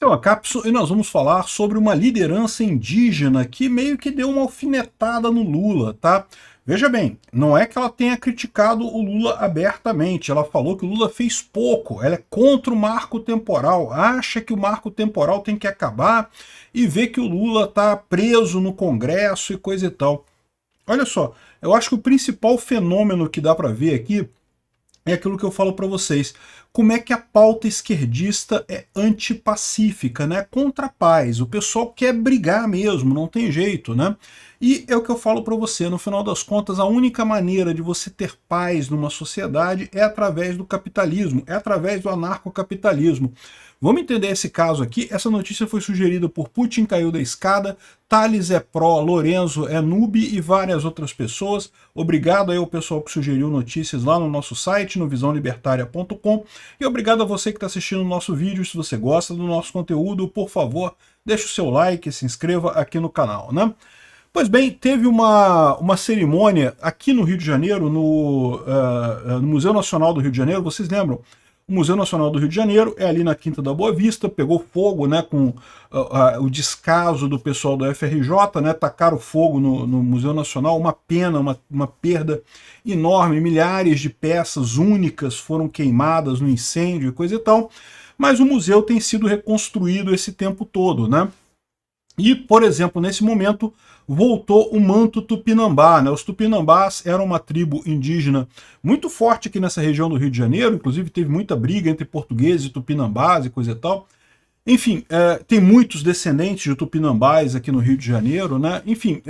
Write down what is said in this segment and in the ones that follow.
Então, a cápsula, e nós vamos falar sobre uma liderança indígena que meio que deu uma alfinetada no Lula, tá? Veja bem, não é que ela tenha criticado o Lula abertamente, ela falou que o Lula fez pouco, ela é contra o marco temporal, acha que o marco temporal tem que acabar e vê que o Lula está preso no Congresso e coisa e tal. Olha só, eu acho que o principal fenômeno que dá para ver aqui é aquilo que eu falo para vocês. Como é que a pauta esquerdista é antipacífica, né? Contra a paz. O pessoal quer brigar mesmo, não tem jeito, né? E é o que eu falo para você, no final das contas, a única maneira de você ter paz numa sociedade é através do capitalismo, é através do anarcocapitalismo. Vamos entender esse caso aqui. Essa notícia foi sugerida por Putin Caiu da Escada, Thales é pró, Lorenzo é noob e várias outras pessoas. Obrigado aí ao pessoal que sugeriu notícias lá no nosso site, no visãolibertaria.com. E obrigado a você que está assistindo o nosso vídeo. Se você gosta do nosso conteúdo, por favor, deixe o seu like, se inscreva aqui no canal, né? Pois bem, teve uma cerimônia aqui no Rio de Janeiro, no Museu Nacional do Rio de Janeiro, vocês lembram? O Museu Nacional do Rio de Janeiro é ali na Quinta da Boa Vista, pegou fogo, né, com o descaso do pessoal do FRJ, né, tacaram fogo no Museu Nacional, uma pena, uma perda enorme, milhares de peças únicas foram queimadas no incêndio e coisa e tal, mas o museu tem sido reconstruído esse tempo todo, né? E, por exemplo, nesse momento voltou o manto tupinambá, né? Os tupinambás eram uma tribo indígena muito forte aqui nessa região do Rio de Janeiro, inclusive teve muita briga entre portugueses e tupinambás e coisa e tal. Enfim, tem muitos descendentes de tupinambás aqui no Rio de Janeiro, né? Enfim,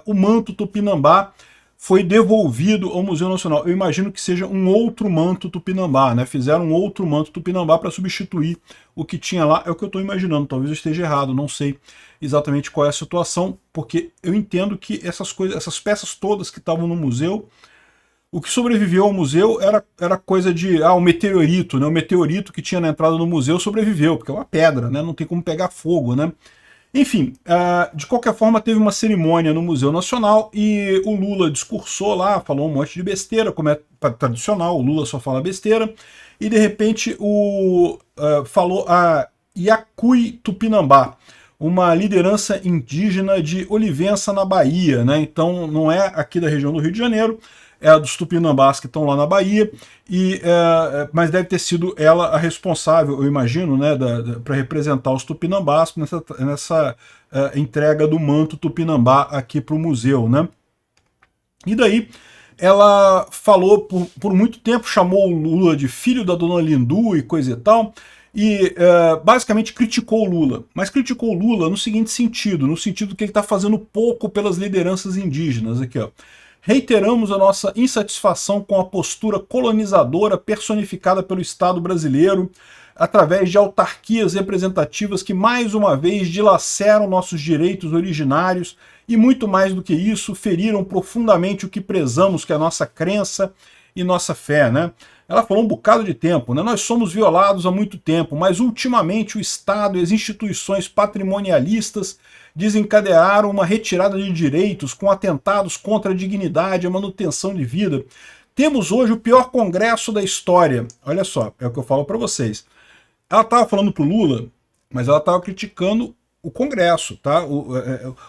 o manto tupinambá foi devolvido ao Museu Nacional. Eu imagino que seja um outro manto tupinambá, né? Fizeram um outro manto tupinambá para substituir o que tinha lá. É o que eu estou imaginando, talvez eu esteja errado, não sei exatamente qual é a situação, porque eu entendo que essas coisas, essas peças todas que estavam no museu, o que sobreviveu ao museu era coisa de, o meteorito, né? O meteorito que tinha na entrada do museu sobreviveu, porque é uma pedra, né? Não tem como pegar fogo, né? Enfim, de qualquer forma teve uma cerimônia no Museu Nacional e o Lula discursou lá, falou um monte de besteira, como é tradicional, o Lula só fala besteira, e de repente falou a Yakui Tupinambá, uma liderança indígena de Olivença, na Bahia, né? Então não é aqui da região do Rio de Janeiro, é a dos Tupinambás que estão lá na Bahia, mas deve ter sido ela a responsável, eu imagino, né, para representar os Tupinambás nessa entrega do manto Tupinambá aqui para o museu, né? E daí ela falou por muito tempo, chamou o Lula de filho da dona Lindu e coisa e tal, e basicamente criticou o Lula. Mas criticou o Lula no seguinte sentido, no sentido que ele está fazendo pouco pelas lideranças indígenas. Aqui, ó. Reiteramos a nossa insatisfação com a postura colonizadora personificada pelo Estado brasileiro, através de autarquias representativas que mais uma vez dilaceram nossos direitos originários e, muito mais do que isso, feriram profundamente o que prezamos, que é a nossa crença e nossa fé, né? Ela falou um bocado de tempo, né? Nós somos violados há muito tempo, mas ultimamente o Estado e as instituições patrimonialistas desencadearam uma retirada de direitos com atentados contra a dignidade e a manutenção de vida. Temos hoje o pior congresso da história. Olha só, é o que eu falo para vocês. Ela estava falando para o Lula, mas ela estava criticando o Congresso, tá?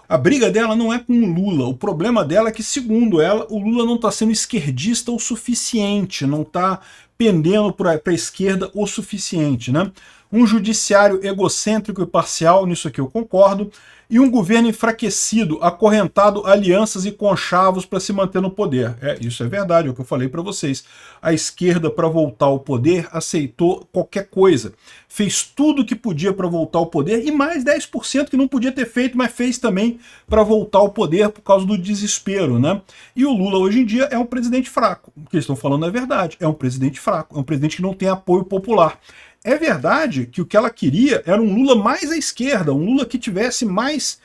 A briga dela não é com o Lula, o problema dela é que, segundo ela, o Lula não está sendo esquerdista o suficiente, não está pendendo para a esquerda o suficiente, né? Um judiciário egocêntrico e parcial, nisso aqui eu concordo, e um governo enfraquecido, acorrentado a alianças e conchavos para se manter no poder. Isso é verdade, é o que eu falei para vocês. A esquerda, para voltar ao poder, aceitou qualquer coisa. Fez tudo o que podia para voltar ao poder e mais 10% que não podia ter feito, mas fez também para voltar ao poder por causa do desespero, né? E o Lula hoje em dia é um presidente fraco. O que eles estão falando é verdade, é um presidente fraco, é um presidente que não tem apoio popular. É verdade que o que ela queria era um Lula mais à esquerda, um Lula que tivesse mais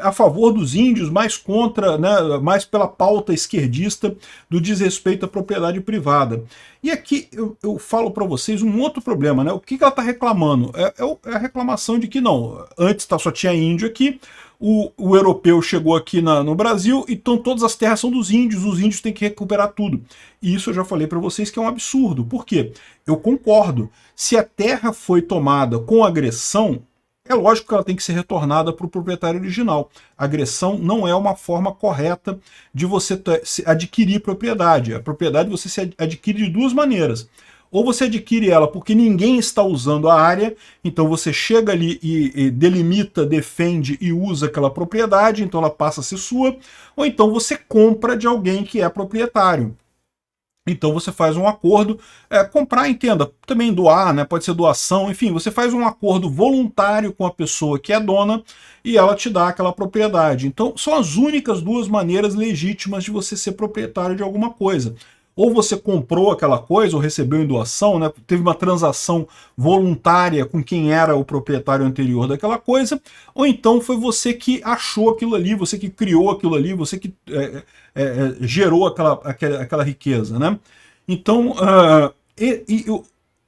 a favor dos índios, mais contra, né, mais pela pauta esquerdista do desrespeito à propriedade privada. E aqui eu falo para vocês um outro problema, né? O que ela está reclamando? É a reclamação de que não, antes só tinha índio aqui, o europeu chegou aqui no Brasil, então todas as terras são dos índios, os índios têm que recuperar tudo. E isso eu já falei para vocês que é um absurdo. Por quê? Eu concordo. Se a terra foi tomada com agressão, é lógico que ela tem que ser retornada para o proprietário original. A agressão não é uma forma correta de você adquirir propriedade. A propriedade você se adquire de duas maneiras. Ou você adquire ela porque ninguém está usando a área, então você chega ali e delimita, defende e usa aquela propriedade, então ela passa a ser sua, ou então você compra de alguém que é proprietário. Então você faz um acordo, comprar, entenda, também doar, né? Pode ser doação, enfim, você faz um acordo voluntário com a pessoa que é dona e ela te dá aquela propriedade. Então são as únicas duas maneiras legítimas de você ser proprietário de alguma coisa. Ou você comprou aquela coisa, ou recebeu em doação, né? Teve uma transação voluntária com quem era o proprietário anterior daquela coisa, ou então foi você que achou aquilo ali, você que criou aquilo ali, você que gerou aquela riqueza, né? Então,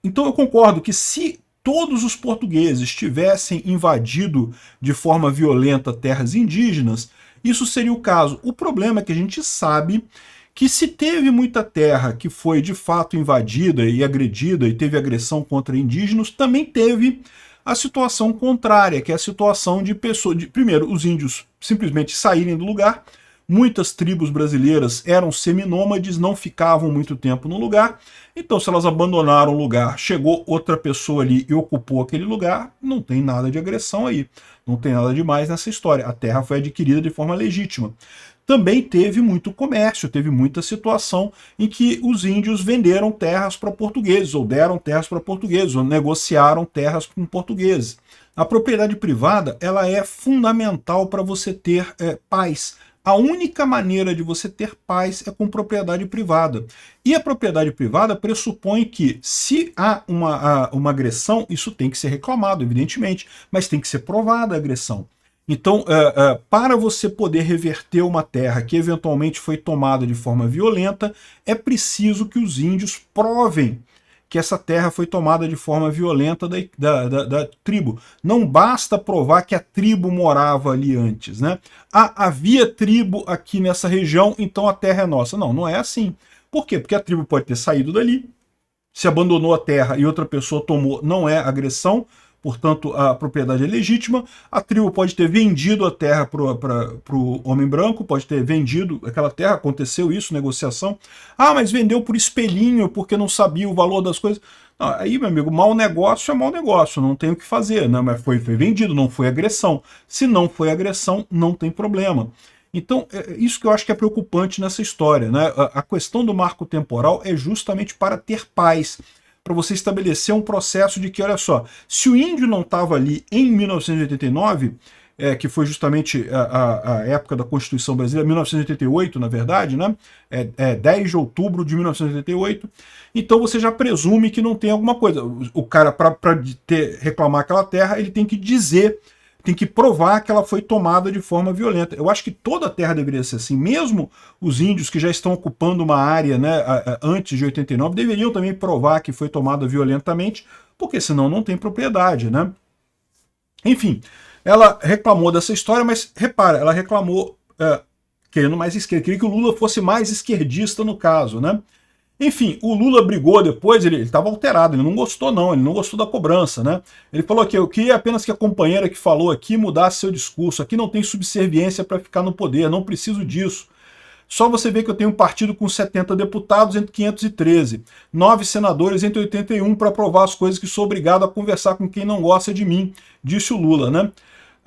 então eu concordo que se todos os portugueses tivessem invadido de forma violenta terras indígenas, isso seria o caso. O problema é que a gente sabe que se teve muita terra que foi de fato invadida e agredida e teve agressão contra indígenas, também teve a situação contrária, que é a situação de pessoas, primeiro, os índios simplesmente saírem do lugar. Muitas tribos brasileiras eram seminômades, não ficavam muito tempo no lugar, então se elas abandonaram o lugar, chegou outra pessoa ali e ocupou aquele lugar, não tem nada de agressão aí, não tem nada demais nessa história, a terra foi adquirida de forma legítima. Também teve muito comércio, teve muita situação em que os índios venderam terras para portugueses, ou deram terras para portugueses, ou negociaram terras com portugueses. A propriedade privada ela é fundamental para você ter paz. A única maneira de você ter paz é com propriedade privada. E a propriedade privada pressupõe que, se há uma agressão, isso tem que ser reclamado, evidentemente, mas tem que ser provada a agressão. Então, para você poder reverter uma terra que eventualmente foi tomada de forma violenta, é preciso que os índios provem que essa terra foi tomada de forma violenta da tribo. Não basta provar que a tribo morava ali antes, né? Havia tribo aqui nessa região, então a terra é nossa. Não, não é assim. Por quê? Porque a tribo pode ter saído dali, se abandonou a terra e outra pessoa tomou, não é agressão, portanto a propriedade é legítima. A tribo pode ter vendido a terra para o homem branco, pode ter vendido aquela terra, aconteceu isso, negociação. Ah, mas vendeu por espelhinho porque não sabia o valor das coisas. Não, aí, meu amigo, mau negócio é mau negócio, não tem o que fazer, né? Mas foi vendido, não foi agressão. Se não foi agressão, não tem problema. Então, isso que eu acho que é preocupante nessa história, né? A questão do marco temporal é justamente para ter paz, para você estabelecer um processo de que, olha só, se o índio não estava ali em 1989, que foi justamente a época da Constituição Brasileira, 1988, na verdade, né? 10 de outubro de 1988, então você já presume que não tem alguma coisa. O cara, para reclamar aquela terra, ele tem que dizer, tem que provar que ela foi tomada de forma violenta. Eu acho que toda a terra deveria ser assim, mesmo os índios que já estão ocupando uma área, né, antes de 89, deveriam também provar que foi tomada violentamente, porque senão não tem propriedade, né? Enfim, ela reclamou dessa história, mas repara, ela reclamou querendo mais esquerda, queria que o Lula fosse mais esquerdista no caso, né? Enfim, o Lula brigou depois, ele estava alterado, ele não gostou não, ele não gostou da cobrança, né? Ele falou que eu queria apenas que a companheira que falou aqui mudasse seu discurso, aqui não tem subserviência para ficar no poder, não preciso disso. Só você vê que eu tenho um partido com 70 deputados entre 513, 9 senadores entre 81 para aprovar as coisas que sou obrigado a conversar com quem não gosta de mim, disse o Lula, né?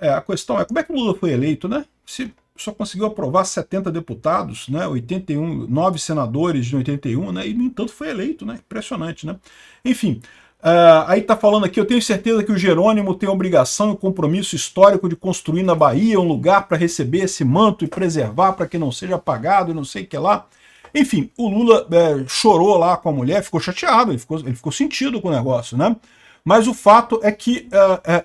A questão é, como é que o Lula foi eleito, né? Se só conseguiu aprovar 70 deputados, né, 81, 9 senadores de 81, né, e no entanto foi eleito, né, impressionante, né. Enfim, aí tá falando aqui, eu tenho certeza que o Jerônimo tem a obrigação e o compromisso histórico de construir na Bahia um lugar para receber esse manto e preservar para que não seja apagado e não sei o que lá. Enfim, o Lula chorou lá com a mulher, ficou chateado, ele ficou sentido com o negócio, né. Mas o fato é que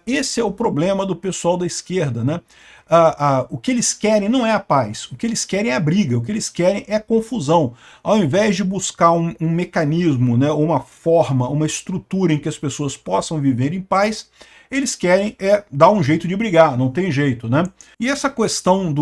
esse é o problema do pessoal da esquerda, né? O que eles querem não é a paz, o que eles querem é a briga, o que eles querem é a confusão. Ao invés de buscar um mecanismo, né, uma forma, uma estrutura em que as pessoas possam viver em paz, eles querem dar um jeito de brigar, não tem jeito, né? E essa questão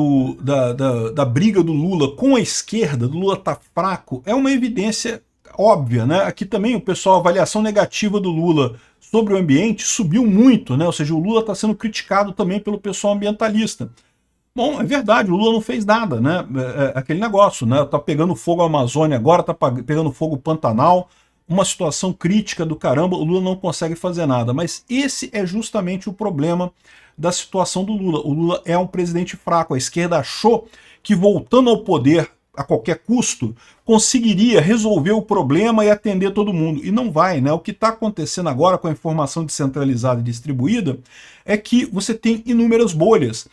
da briga do Lula com a esquerda, do Lula tá fraco, é uma evidência óbvia, né? Aqui também o pessoal, a avaliação negativa do Lula sobre o ambiente subiu muito, né? Ou seja, o Lula está sendo criticado também pelo pessoal ambientalista. Bom, é verdade, o Lula não fez nada, né? É aquele negócio, né? Tá pegando fogo a Amazônia agora, tá pegando fogo o Pantanal, uma situação crítica do caramba, o Lula não consegue fazer nada. Mas esse é justamente o problema da situação do Lula. O Lula é um presidente fraco. A esquerda achou que voltando ao poder a qualquer custo, conseguiria resolver o problema e atender todo mundo. E não vai, né? O que está acontecendo agora com a informação descentralizada e distribuída é que você tem inúmeras bolhas.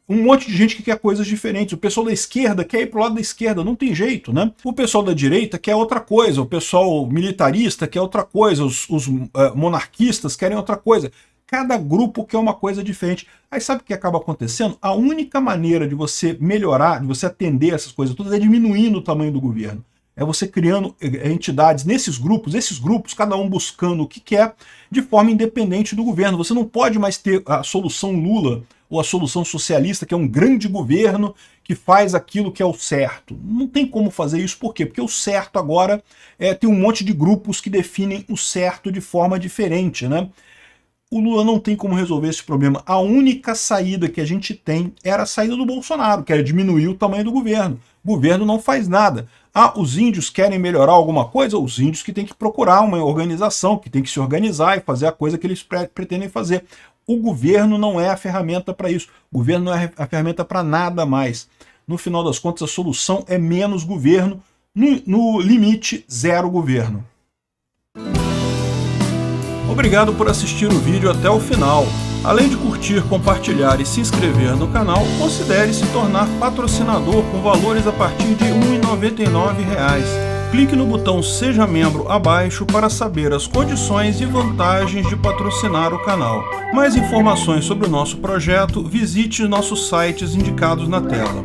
Um monte de gente que quer coisas diferentes. O pessoal da esquerda quer ir pro lado da esquerda, não tem jeito, né? O pessoal da direita quer outra coisa, o pessoal militarista quer outra coisa, os monarquistas querem outra coisa. Cada grupo quer uma coisa diferente. Aí sabe o que acaba acontecendo? A única maneira de você melhorar, de você atender essas coisas todas, é diminuindo o tamanho do governo. É você criando entidades nesses grupos, esses grupos, cada um buscando o que quer, de forma independente do governo. Você não pode mais ter a solução Lula ou a solução socialista, que é um grande governo que faz aquilo que é o certo. Não tem como fazer isso, por quê? Porque o certo agora tem um monte de grupos que definem o certo de forma diferente, né? O Lula não tem como resolver esse problema. A única saída que a gente tem era a saída do Bolsonaro, que era diminuir o tamanho do governo. O governo não faz nada. Ah, os índios querem melhorar alguma coisa? Os índios que têm que procurar uma organização, que tem que se organizar e fazer a coisa que eles pretendem fazer. O governo não é a ferramenta para isso. O governo não é a ferramenta para nada mais. No final das contas, a solução é menos governo, no limite, zero governo. Obrigado por assistir o vídeo até o final. Além de curtir, compartilhar e se inscrever no canal, considere se tornar patrocinador com valores a partir de R$ 1,99. Clique no botão Seja Membro abaixo para saber as condições e vantagens de patrocinar o canal. Mais informações sobre o nosso projeto, visite nossos sites indicados na tela.